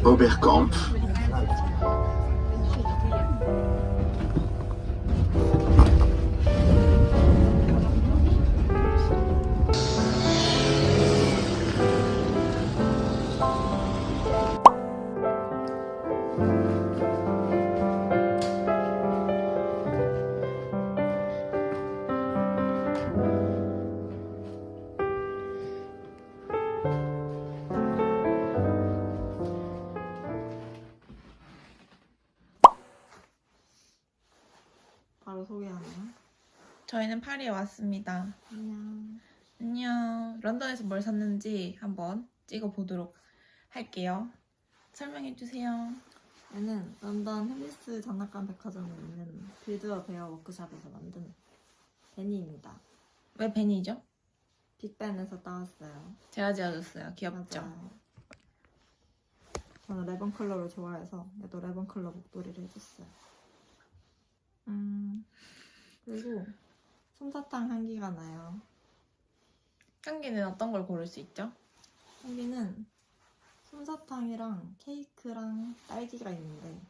Oberkampf. 바로 소개하나요? 저희는 파리에 왔습니다. 안녕. 안녕. 런던에서 뭘 샀는지 한번 찍어보도록 할게요. 설명해주세요. 얘는 런던 햄리스 장난감 백화점에 있는 빌드어 베어 워크샵에서 만든 베니입니다. 왜 벤이죠? 빅벤에서 따왔어요. 제가 지어줬어요. 귀엽죠? 맞아요. 저는 레번컬러를 좋아해서 얘도 레번컬러 목도리를 해줬어요. 그리고 솜사탕 향기가 나요. 향기는 어떤 걸 고를 수 있죠? 향기는 솜사탕이랑 케이크랑 딸기가 있는데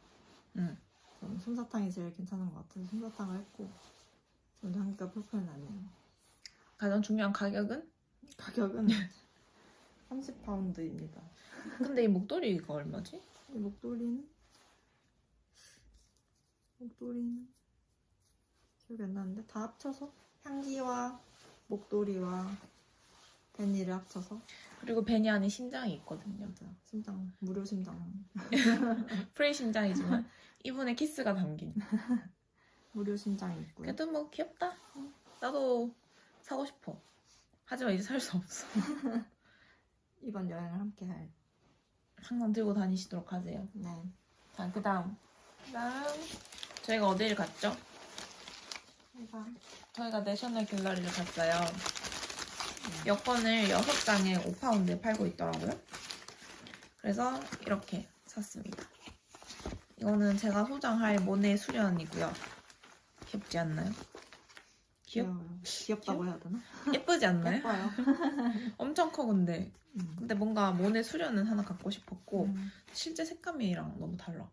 저는 솜사탕이 제일 괜찮은 것 같아서 솜사탕을 했고 저는 향기가 펄펄 나네요. 가장 중요한 가격은? 가격은 30파운드입니다. 근데 이 목도리가 얼마지? 이 목도리는 기억이 안 나는데 다 합쳐서 향기와 목도리와 베니를 합쳐서 그리고 베니 안에 심장이 있거든요. 맞아 심장 무료 심장 프레이 심장이지만 이분의 키스가 담긴. 무료 심장이 있고요. 그래도 뭐 귀엽다. 나도 사고 싶어. 하지만 이제 살 수 없어. 이번 여행을 함께 할. 항상 들고 다니시도록 하세요. 네. 자, 그다음 저희가 어디를 갔죠? 저희가 내셔널 갤러리를 갔어요. 여권을 6장에 5파운드에 팔고 있더라고요. 그래서 이렇게 샀습니다. 이거는 제가 소장할 모네 수련이고요. 귀엽지 않나요? 귀여워요. 귀엽다고 해야 되나? 예쁘지 않나요? 예뻐요. 엄청 커 근데 뭔가 모네 수련은 하나 갖고 싶었고 실제 색감이랑 너무 달라.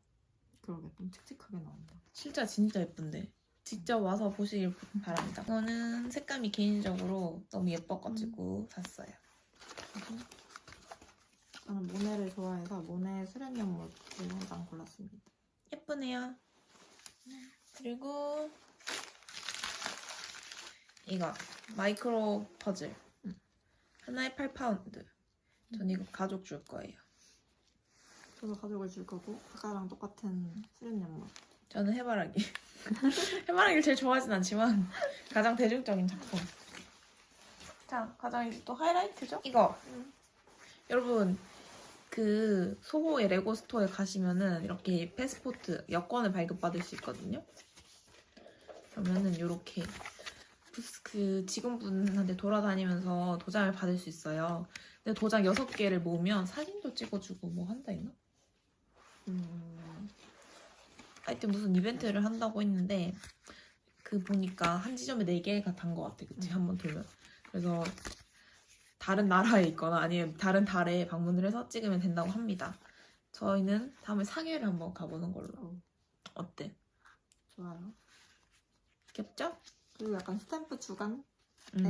그러게 좀 칙칙하게 나온다. 실제 진짜 예쁜데 직접 와서 보시길 바랍니다. 이거는 색감이 개인적으로 너무 예뻐가지고 샀어요. 저는 모네를 좋아해서 모네 수련 연못을 한 장 골랐습니다. 예쁘네요. 그리고 이거 마이크로 퍼즐 하나에 8파운드. 전 이거 가족 줄 거예요. 저도 가족을 줄 거고 아까랑 똑같은 수련 연못. 저는 해바라기. 해바라기를 제일 좋아하진 않지만 가장 대중적인 작품. 자, 가장 이제 또 하이라이트죠? 이거. 여러분 그 소호의 레고 스토어에 가시면은 이렇게 패스포트 여권을 발급받을 수 있거든요. 그러면은 이렇게 그 직원분한테 돌아다니면서 도장을 받을 수 있어요. 근데 도장 6개를 모으면 사진도 찍어주고 뭐 한다 했나? 하여튼 무슨 이벤트를 한다고 했는데 그 보니까 한 지점에 4개가 단 것 같아. 그치? 한번 돌면. 그래서 다른 나라에 있거나 아니면 다른 달에 방문을 해서 찍으면 된다고 합니다. 저희는 다음에 상해를 한번 가보는 걸로. 어때? 좋아요. 귀엽죠? 그리고 약간 스탬프 주간에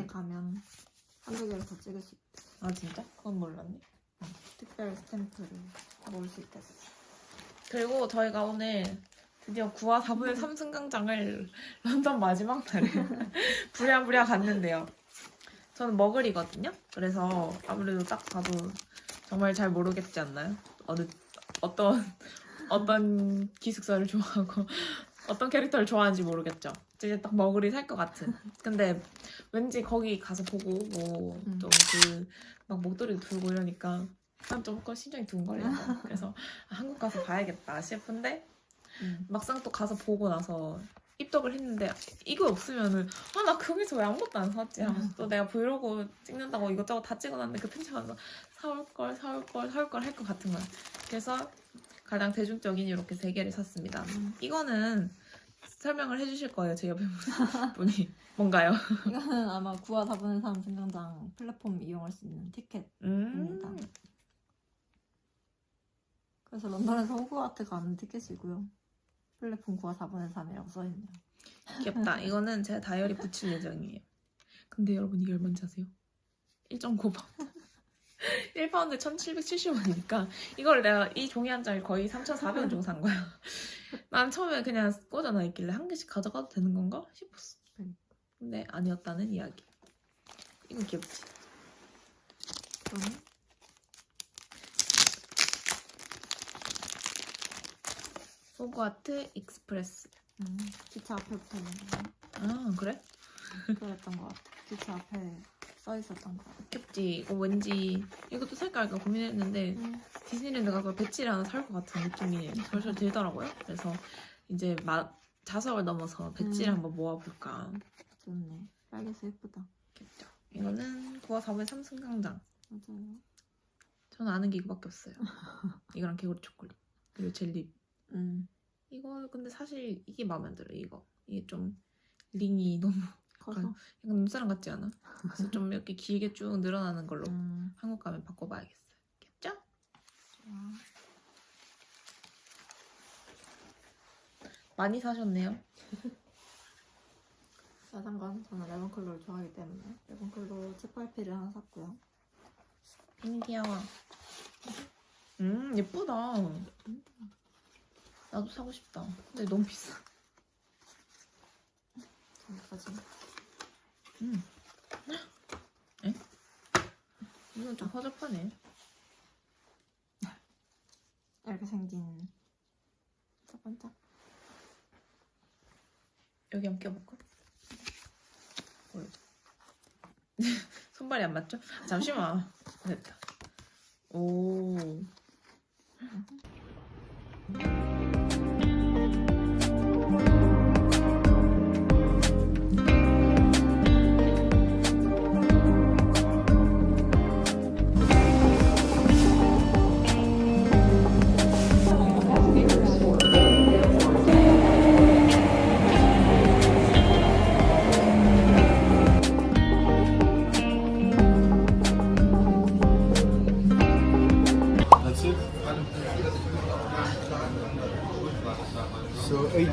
가면 한두 개를 더 찍을 수 있대. 아 진짜? 그건 몰랐네. 특별 스탬프를 먹을 수 있댔어. 그리고 저희가 오늘 드디어 9화 4분의 3 승강장을 런던 마지막 날에 부랴부랴 갔는데요. 저는 머글이거든요. 그래서 아무래도 딱 봐도 정말 잘 모르겠지 않나요? 어떤 어떤 기숙사를 좋아하고 어떤 캐릭터를 좋아하는지 모르겠죠. 이제 딱 머글이 살 것 같은. 근데 왠지 거기 가서 보고 뭐 좀 그 막 목도리도 들고 이러니까 난 좀 심장이 두근거려요. 그래서 한국 가서 봐야겠다 싶은데 막상 또 가서 보고 나서 입덕을 했는데 이거 없으면은 나 거기서 왜 아무것도 안 사왔지 하면서 또 내가 브이로그 찍는다고 이것저것 다 찍어놨는데 그 편집하면서 사올 걸 할 것 같은 거야. 그래서 가장 대중적인 이렇게 3개를 샀습니다. 이거는 설명을 해주실 거예요. 제 옆에 분이 뭔가요? 이거는 아마 9화 4분의 3 승강장 플랫폼 이용할 수 있는 티켓입니다. 그래서 런던에서 호그와트 가는 티켓이고요. 플랫폼 9화 4분의 3이라고 써있네요. 귀엽다. 이거는 제가 다이어리 붙일 예정이에요. 근데 여러분 이게 얼마인지 아세요? 1.9파운드. 1파운드 1770원이니까 이걸 내가 이 종이 한 장을 거의 3,400원 주고 산 거야. 난 처음에 그냥 꽂아놔 있길래 한 개씩 가져가도 되는 건가 싶었어. 근데 아니었다는 이야기. 이거 귀엽지? 그러면 호그와트 익스프레스. 기차 앞에 붙어있는 거. 아 그래? 그랬던 것 같아. 기차 앞에 써있었던 것 같아. 귀엽지? 이거 왠지 이것도 살까 말까 고민했는데 디즈니랜드 가서 배지를 하나 살 것 같은 느낌이 솔솔 들더라고요. 그래서 이제 자석을 넘어서 배지를 한번 모아볼까. 좋네. 빨개서 예쁘다. 귀엽죠? 이거는 9화 4분의 3 승강장. 맞아요. 저는 아는 게 이거밖에 없어요. 이거랑 개구리 초콜릿 그리고 젤리. 이거 근데 사실 이게 마음에 안 들어요. 이게 좀 링이 너무 커서? 약간 눈사람 같지 않아? 그래서 좀 이렇게 길게 쭉 늘어나는 걸로 한국 가면 바꿔봐야겠어요. 귀엽죠? 좋아. 많이 사셨네요. 싸단 건 저는 레몬클로를 좋아하기 때문에 레몬클로 책갈피를 하나 샀고요. 귀여워. 예쁘다. 나도 사고 싶다. 근데 너무 비싸. 여기까지. 에? 이건 좀 허접하네. 이렇게 생긴 첫 번째. 여기 한번 껴볼까? 손발이 안 맞죠? 잠시만. 됐다. 오. That's it. So 8.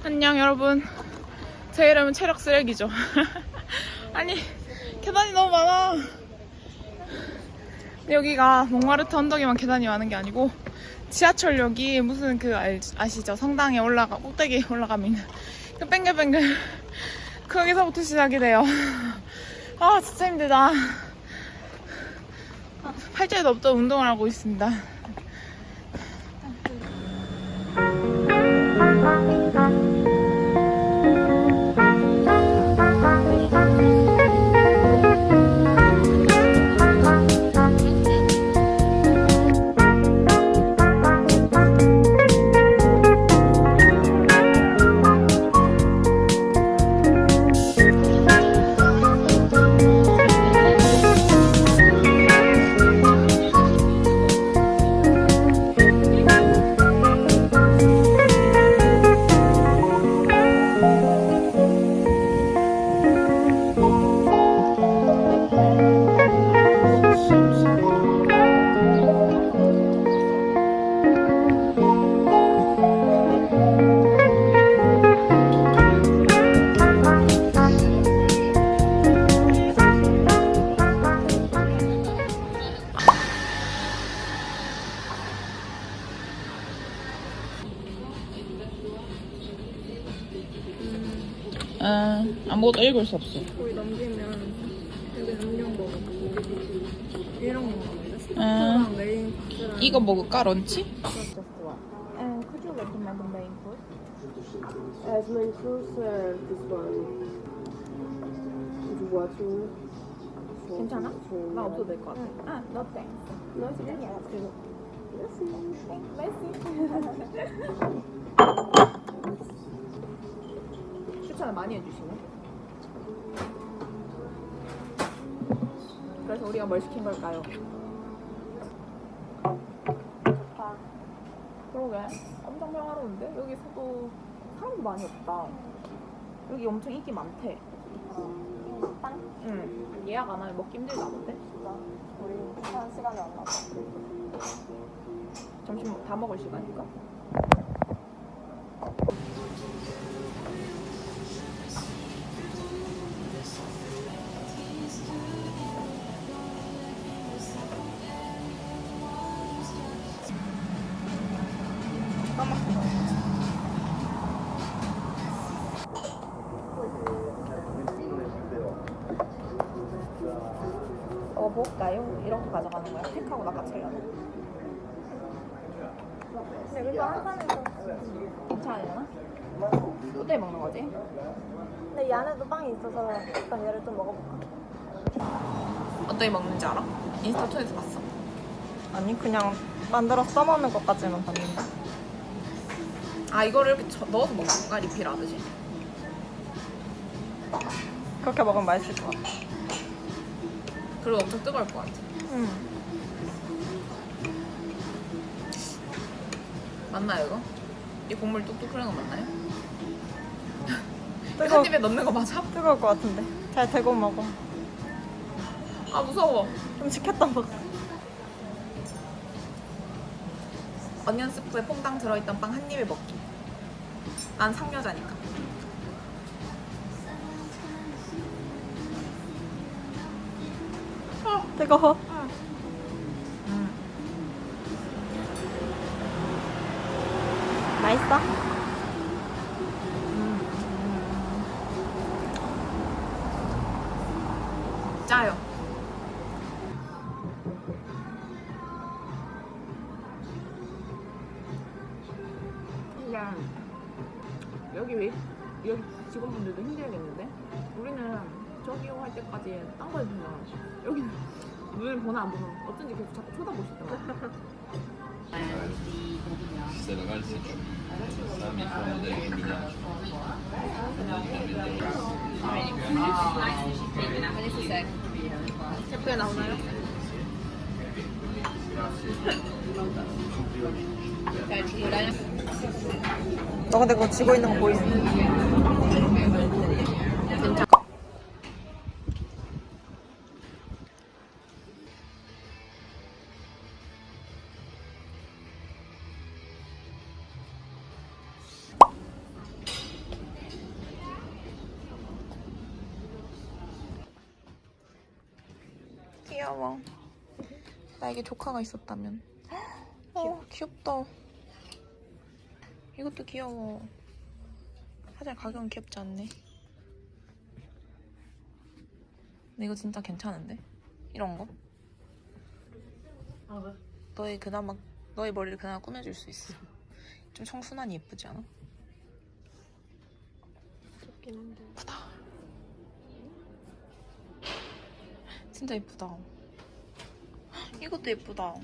안녕 여러분. 제 이름은 체력 쓰레기죠. 아니 계단이 너무 많아. 근데 여기가 몽마르트 언덕에만 계단이 많은 게 아니고 지하철역이 무슨 아시죠? 성당에 꼭대기에 올라가면 그 뱅글뱅글 거기서부터 시작이 돼요. 아 진짜 힘들다. 팔자에도 없던 운동을 하고 있습니다. 아무것도 읽을 수 없어. 거기 넘기면 여기 음료 먹고 이런 거 먹는데 스타트랑 메인 코스랑 이거 먹을까, 런치? just one. And could you recommend the main course? As main course, this one is water. 괜찮아? 나 없어도 될 것 같아. 아, no thanks. No, it's okay. 추천을 많이 해주시네. 그래서 우리가 뭘 시킨 걸까요? 그러게. 엄청 평화로운데? 여기서도 사람도 많이 없다. 여기 엄청 인기 많대. 빵? 응. 예약 안 하면 먹기 힘들다 본데? 진짜 우리 한 시간에 왔나 봐. 점심 다 먹을 시간인가? 볼까요? 이런 거 가져가는 거야? 팩하고 낚아채려나? 근데 그거 한 잔에서 괜찮으려나? 어떻게 먹는 거지? 근데 이 안에도 빵이 있어서 일단 얘를 좀 먹어볼까? 어떻게 먹는지 알아? 인스타 통해서 봤어. 아니 그냥 만들어 써먹는 것까지만 봤는데 아, 이거를 이렇게 넣어서 먹는 건가? 리필하듯이? 그렇게 먹으면 맛있을 것 같아. 그리고 엄청 뜨거울 것 같아. 맞나요, 이거? 이 국물 뚝뚝 흐르는 거 맞나요? 한 입에 넣는 거 맞아? 뜨거울 것 같은데 잘 대고 먹어. 아, 무서워. 좀 시켰다 먹어. 어니언 스프에 퐁당 들어있던 빵 한 입에 먹기. 난 상여자니까. 뜨거워. 맛있어? 짜요. 그냥 여기 직원분들도 힘들겠는데? 우리는 저기요 할 때까지 딴 거 해주면 여기는 눈을 보나 안 보나 어쩐지 계속 자꾸 쳐다보시더라고. C'est le Val, c'est ça, mais il faut un modèle luminage. 예쁘게 나오나요? 너 근데 그거 쥐고 있는 거 보이지? 귀여워. 나에게 조카가 있었다면. 귀엽다. 이것도 귀여워. 하지만 가격은 귀엽지 않네. 근데 이거 진짜 괜찮은데? 이런 거? 아 왜? 너의 머리를 그나마 꾸며줄 수 있어. 좀 청순하니 예쁘지 않아? 좋긴 한데. 예쁘다. 진짜 예쁘다. 이것도 예쁘다.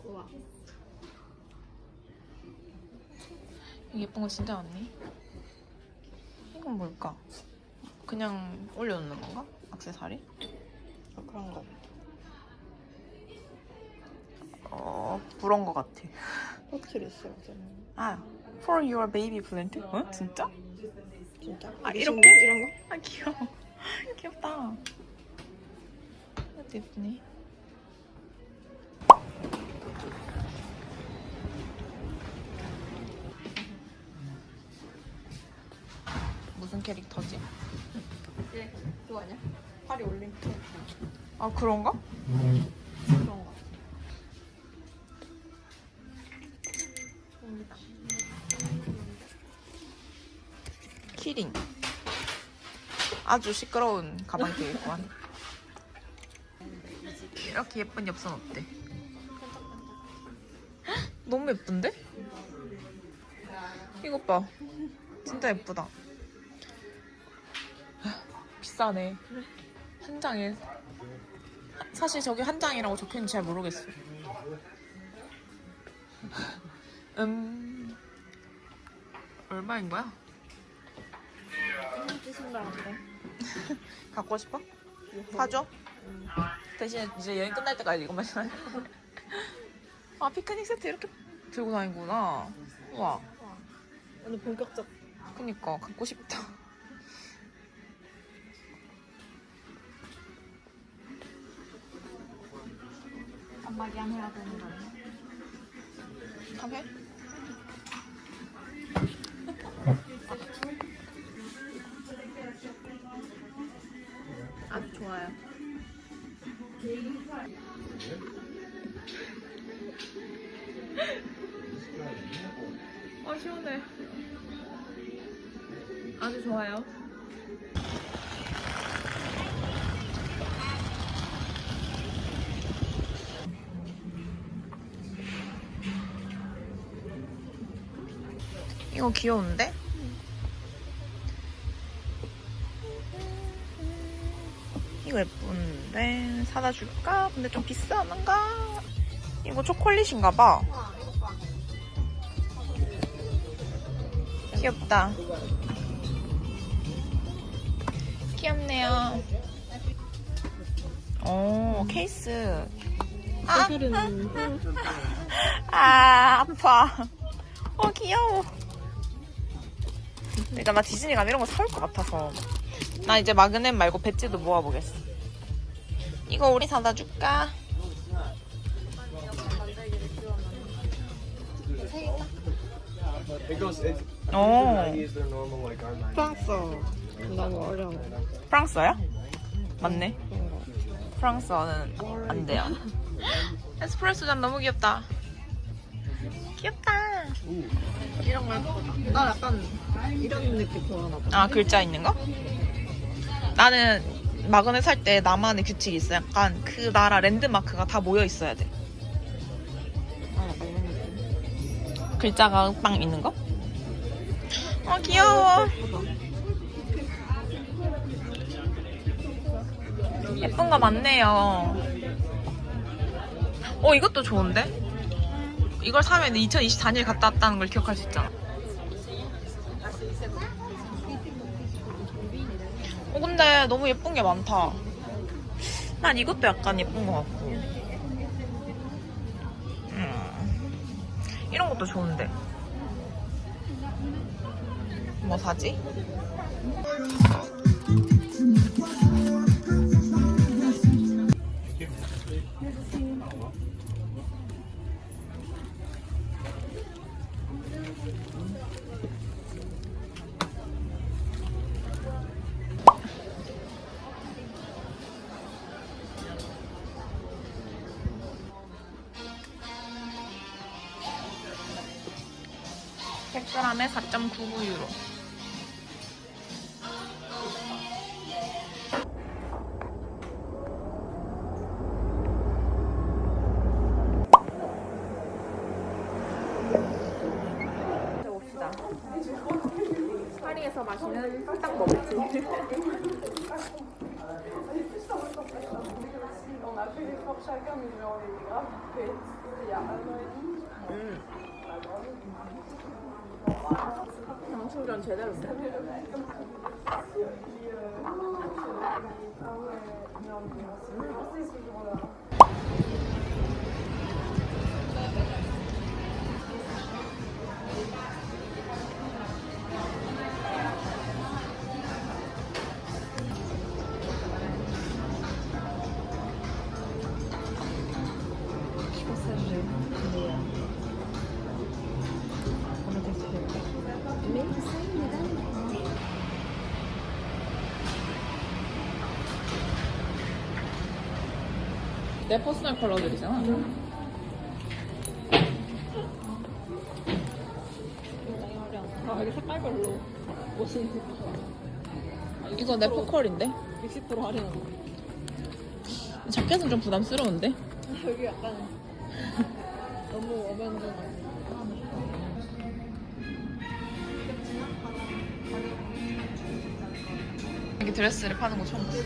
우와. 이게 예쁜 거 진짜 많네. 이건 뭘까? 그냥 올려놓는 건가? 액세서리? 그런 거. 부러운 거 같아. 확실히 있어 저는. 아, for your baby plant? 어? 진짜? 진짜? 아, 이게 이렇게? 신기해? 이런 거? 아, 귀여워. 귀엽다. 이것도 예쁘네. 무슨 캐릭터지? 네, 그거 아니야? 파리 올림픽. 아, 그런가? 그런 거. 키링. 아주 시끄러운 가방 계획관. 이렇게 예쁜 엽선 어때? 너무 예쁜데? 이것 봐. 진짜 예쁘다. 비싸네. 한 장에. 사실 저게 한 장이라고 적혀있는지 잘 모르겠어. 얼마인 거야? 갖고 싶어? 사줘? 대신에 이제 여행 끝날 때까지 이것만 사야 아, 피크닉 세트 이렇게 들고 다니구나. 우와. 오늘 본격적 그니까 갖고 싶다. 한마디 안 해야 되는 거 아니야? 해? 아주 좋아요. 시원해. 아주 좋아요. 이거 귀여운데? 이거 예쁜데 사다 줄까? 근데 좀 비싸는가? 이거 초콜릿인가 봐. 귀엽다. 귀엽네요. 오, 케이스. 아파. 귀여워. 일단 나 디즈니 가면 이런 거 사올 것 같아서. 나 이제 마그넷 말고 배지도 모아보겠어. 이거 우리 사다 줄까? 프랑스 너무 어려워. 프랑스어야? 맞네. 프랑스어는 안 돼요. 에스프레소 잔 너무 귀엽다. 귀엽다. 이런 걸 나 약간 이런 느낌 좋아하나 봐. 아, 글자 있는 거? 나는 마그넷 살 때 나만의 규칙이 있어. 약간 그 나라 랜드마크가 다 모여 있어야 돼. 약간 이런 느낌. 글자가 빵 있는 거? 귀여워. 예쁜 거 많네요. 이것도 좋은데? 이걸 사면 2024년 갔다 왔다는 걸 기억할 수 있잖아. 근데 너무 예쁜 게 많다. 난 이것도 약간 예쁜 것 같고. 이런 것도 좋은데. 뭐 사지? (100g에) 4.99유로. 봅시다. 파리에서 마시는 딱 먹을지. 장충전 제대로 돼. 내 퍼스널 컬러들이잖아. 여기 색깔별로 옷이 이거 내 포컬인데? 60% 할인한다. 자켓은 좀 부담스러운데? 여기 약간 너무 어면전하고. 여기 드레스를 파는 거 처음 봤어.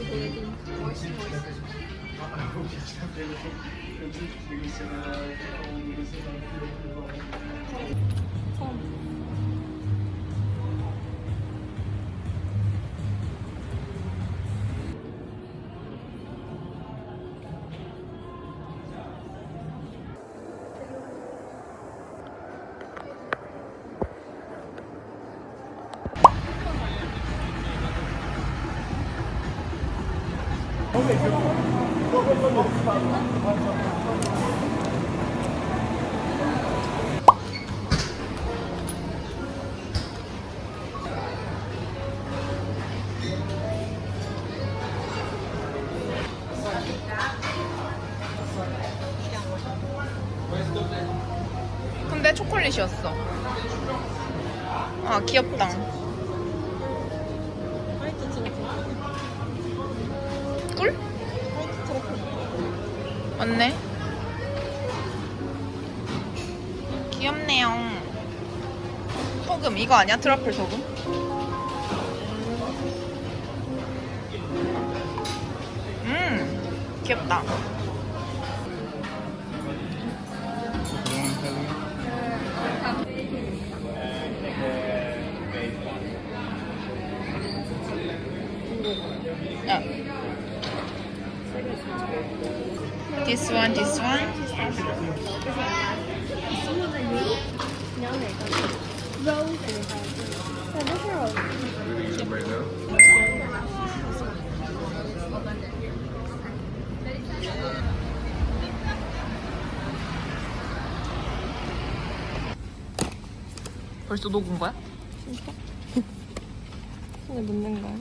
근데 초콜릿이었어. 아, 귀엽다. 화이트 트러플. 꿀? 화이트 트러플. 맞네. 귀엽네요. 소금, 이거 아니야? 트러플 소금? 귀엽다. 야. This one, this one. 벌써 녹은 거야? 진짜? 손에 묻는 거야?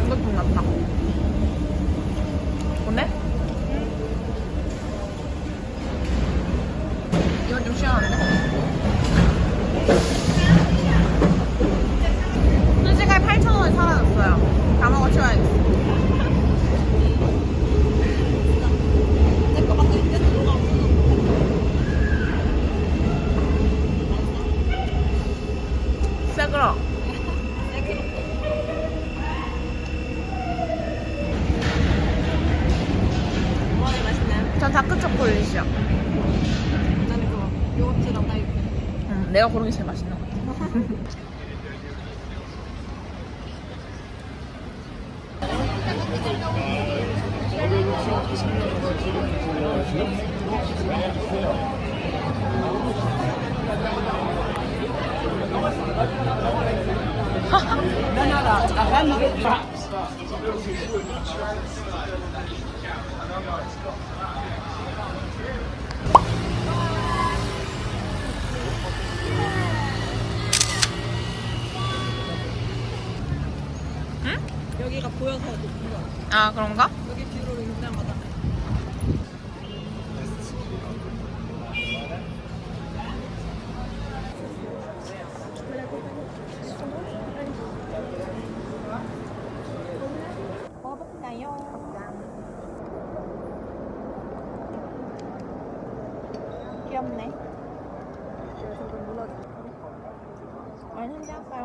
이것도 같다. 보내? 이건 좀 시원한데? 솔직하게 8,000원에 사라졌어요. 다 먹어 치워야겠어. 내거 같아. 이때 들어가 없어. 새그러. 뭐가 맛있나요? 전 다크 초콜릿이요. 나는 그거 요거트랑 딸기. 내가 고른 게 제일 맛있는 것 같아. 여기가 보여서 높은 거야. 아, 그런가? 여기 뷰로 유명하다. 먹어볼까요? 귀엽네. 아니, 현재 할까요?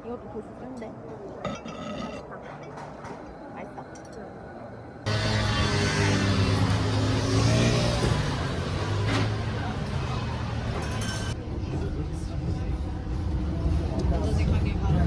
이것도 도수 센데. 맛있다. 어저직하게 가라.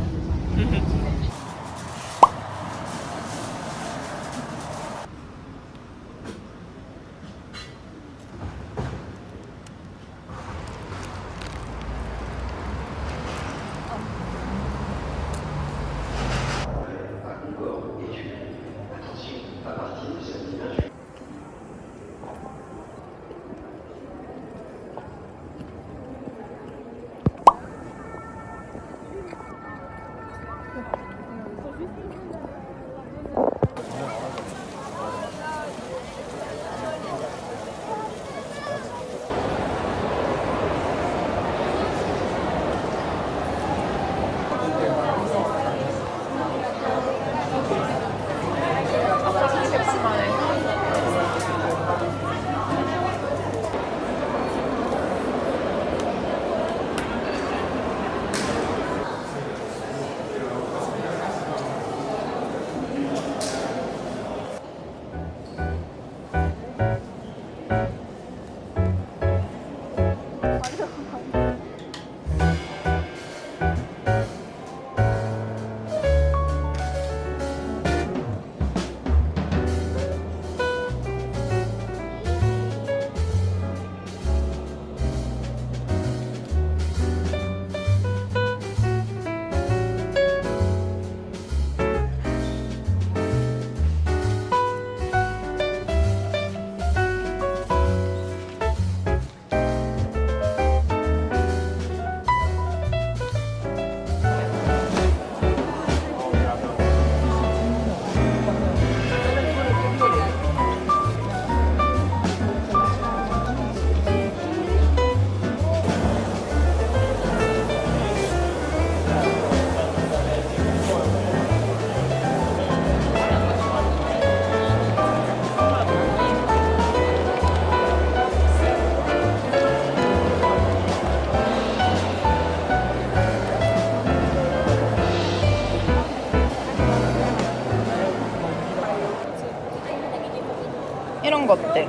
이런 거 어때?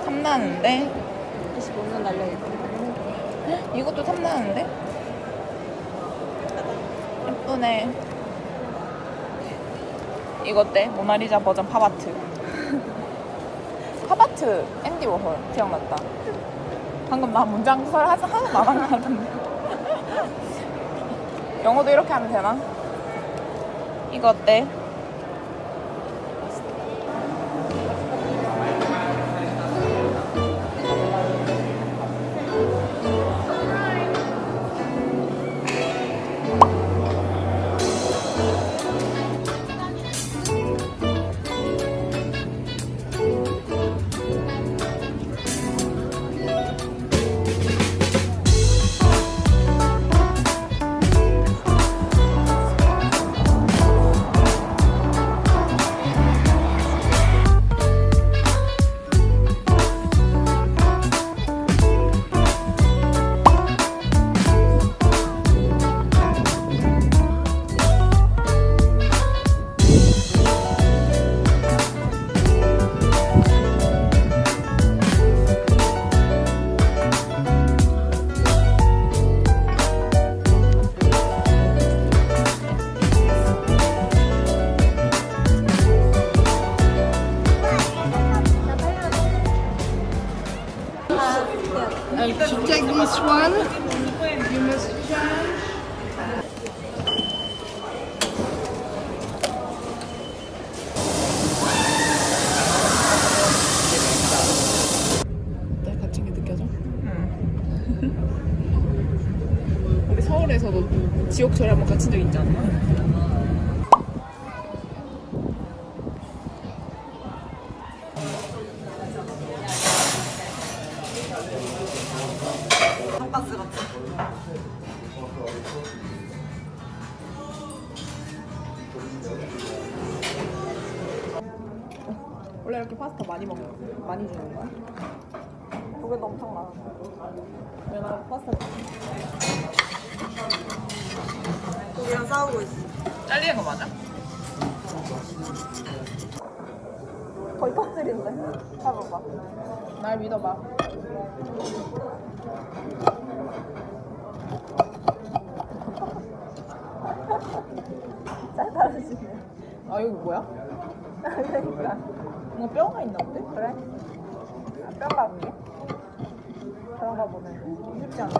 탐나는데? 25년 달려있고. 이것도 탐나는데? 예쁘네. 이거 어때? 모나리자 버전 팝아트. 팝아트 앤디 워홀 기억났다. 방금 나 문장 구설 하나도 안 한 것 같은데. 영어도 이렇게 하면 되나? 이거 어때? To take this one, you must jump. 네, 갇힌 게 느껴져? 응. 우리 서울에서도 지옥철에 한번 갇힌 적 있지 않나? 돈가스 같아. 원래 이렇게 파스타 많이 주는 거야? 고기도 엄청 많아. 내가 파스타 고기랑 싸우고 있어. 잘리는 거 맞아? 거의 껍질인데. 잡아봐. 날 믿어봐. 잘 다르시네. 아 여기 뭐야? 그러니까. 뭔가 뼈가 있나 본데? 그래? 아, 뼈가 그게? 그런가 보네. 쉽지 않네.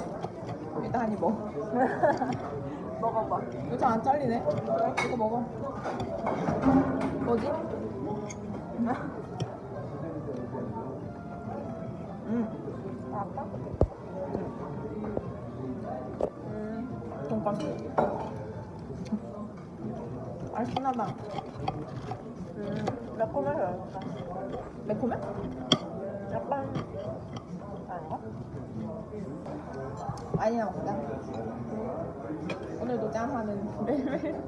일단 한 입 먹어. 먹어봐. 이거 잘 안 잘리네? 그래? 이거 먹어. 뭐지? 아까? 돈가스. 알큰하다. 매콤해서 열까? 매콤해? 약간 아닌가? 아니야 먹자. 오늘도 짠하는 매일매일.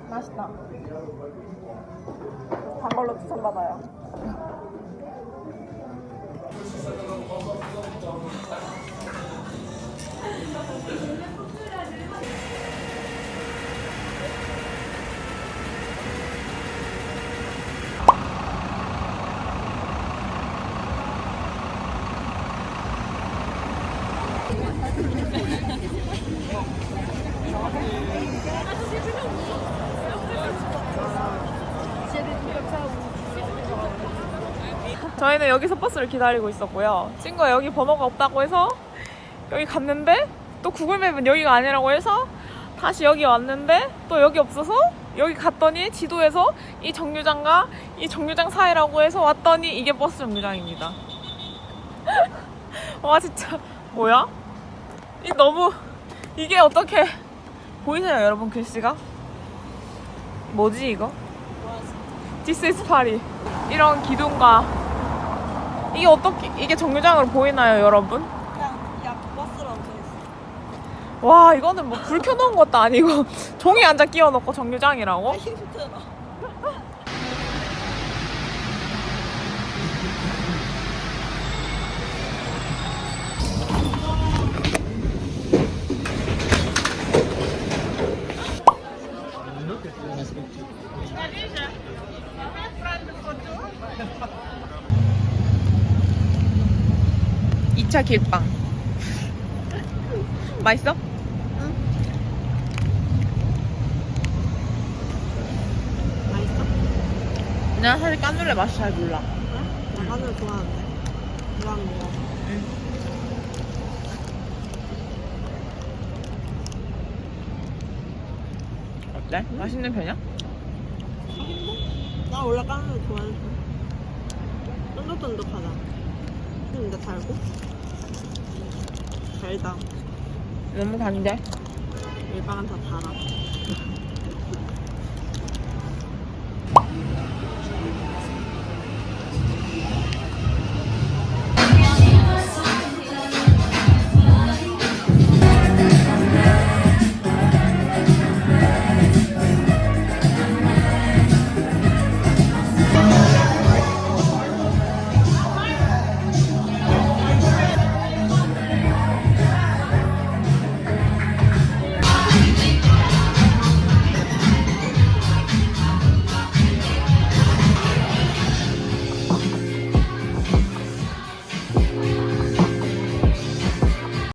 맛있다. 단 걸로 추천받아요. 저희는 여기서 버스를 기다리고 있었고요. 친구가 여기 번호가 없다고 해서 여기 갔는데 또 구글맵은 여기가 아니라고 해서 다시 여기 왔는데 또 여기 없어서 여기 갔더니 지도에서 이 정류장과 이 정류장 사이라고 해서 왔더니 이게 버스 정류장입니다. 와 진짜 뭐야? 이 너무 이게 어떻게 보이세요 여러분 글씨가? 뭐지 이거? This is Paris. 이런 기둥과 이게 어떻게 이게 정류장으로 보이나요 여러분? 야 버스라고 써있어. 와 이거는 뭐 불 켜놓은 것도 아니고 종이 한 장 끼워놓고 정류장이라고? 힘들어. 이차 길빵 맛있어? 맛있어? 난 사실 까눌레 맛이 잘 몰라. 나 마늘 좋아하는데. 좋아하는 거. 어때? 맛있는 편이야? 나 원래 까는 거 좋아해서. 쫀득쫀득하다. 근데 달고? 달다. 너무 단데? 일방은 다 달아.